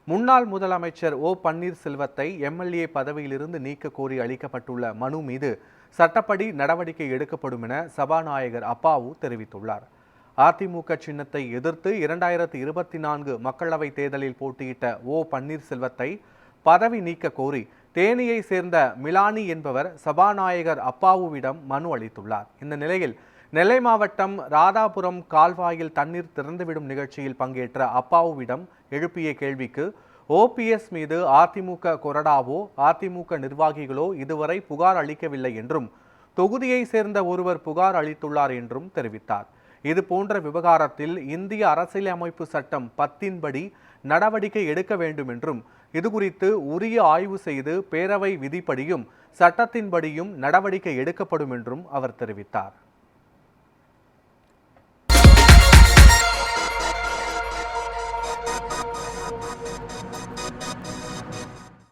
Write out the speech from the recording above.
முன்னாள் முதலமைச்சர் ஓ பன்னீர்செல்வத்தை எம்எல்ஏ பதவியிலிருந்து நீக்க கோரி அளிக்கப்பட்டுள்ள மனு மீது சட்டப்படி நடவடிக்கை எடுக்கப்படும் என சபாநாயகர் அப்பாவு தெரிவித்துள்ளார். அதிமுக சின்னத்தை எதிர்த்து 2024 மக்களவைத் தேர்தலில் போட்டியிட்ட ஓ பன்னீர்செல்வத்தை பதவி நீக்க கோரி தேனியை சேர்ந்த மிலானி என்பவர் சபாநாயகர் அப்பாவுவிடம் மனு அளித்துள்ளார். இந்த நிலையில் நெல்லை மாவட்டம் ராதாபுரம் கால்வாயில் தண்ணீர் திறந்துவிடும் நிகழ்ச்சியில் பங்கேற்ற அப்பாவுவிடம் எழுப்பிய கேள்விக்கு ஓபிஎஸ் மீது அதிமுக கொறடாவோ அதிமுக நிர்வாகிகளோ இதுவரை புகார் அளிக்கவில்லை என்றும் தொகுதியை சேர்ந்த ஒருவர் புகார் அளித்துள்ளார் என்றும் தெரிவித்தார். இது போன்ற விவகாரத்தில் இந்திய அரசியலமைப்பு சட்டம் 10 படி நடவடிக்கை எடுக்க வேண்டும் என்றும் இதுகுறித்து உரிய ஆய்வு செய்து பேரவை விதிப்படியும் சட்டத்தின்படியும் நடவடிக்கை எடுக்கப்படும் என்றும் அவர் தெரிவித்தார்.